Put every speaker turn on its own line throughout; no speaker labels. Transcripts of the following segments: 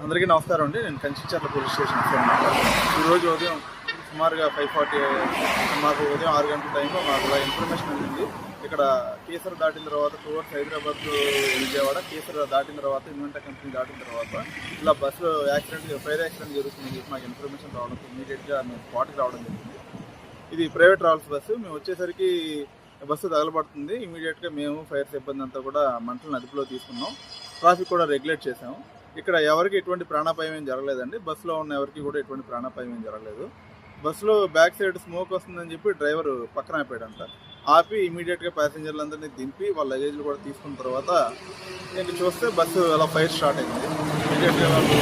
అందరికీ నమస్కారం అండి. నేను కంచిచర్ల పోలీస్ స్టేషన్ ఈరోజు ఉదయం సుమారుగా 5:40 మాకు ఉదయం 6 గంటల టైంలో మాకు ఇన్ఫర్మేషన్ అందింది. ఇక్కడ కేసర దాటిన తర్వాత టువర్డ్స్ హైదరాబాద్ విజయవాడ కేసర దాటిన తర్వాత ఇన్వెంటా కంపెనీ దాటిన తర్వాత ఇలా బస్సులో ఫైర్ యాక్సిడెంట్ జరుగుతుందని చెప్పి మాకు ఇన్ఫర్మేషన్ రావడంతో ఇమీడియట్గా మేము స్పాట్కి రావడం జరిగింది. ఇది ప్రైవేట్ ట్రావెల్స్ బస్సు. మేము వచ్చేసరికి బస్సు తగలబడుతుంది. ఇమీడియట్గా మేము ఫైర్ సిబ్బంది అంతా కూడా మంటలను అదుపులో తీసుకున్నాం. ట్రాఫిక్ కూడా రెగ్యులేట్ చేసాము. ఇక్కడ ఎవరికి ఎటువంటి ప్రాణాపాయం ఏం జరగలేదండి. బస్సులో ఉన్న ఎవరికి కూడా ఎటువంటి ప్రాణాపాయం ఏం జరగలేదు. బస్సులో బ్యాక్ సైడ్ స్మోక్ వస్తుందని చెప్పి డ్రైవర్ పక్కన ఆపాడంట. ఆపి ఇమీడియట్గా ప్యాసింజర్లందరినీ దింపి వాళ్ళ లగేజ్లు కూడా తీసుకున్న తర్వాత ఇంక చూస్తే బస్సు అలా ఫైర్ స్టార్ట్ అయింది. ఇమీడియట్గా వాళ్ళు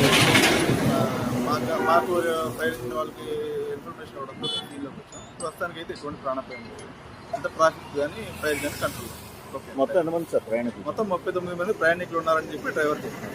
మాకు ఫైర్ ఇచ్చిన వాళ్ళకి ఇన్ఫర్మేషన్ ఇవ్వడంతో ఫీల్డ్లోకి వచ్చాం. ప్రస్తుతానికి అయితే ఎటువంటి ప్రాణాపాయం లేదు. అంత ట్రాఫిక్ కానీ ఫైర్ కానీ కంట్రోల్. ఓకే,
మొత్తం ఎంతమంది సార్ ప్రయాణికులు?
మొత్తం 39 మంది ప్రయాణికులు ఉన్నారని చెప్పి డ్రైవర్ చెప్పారు.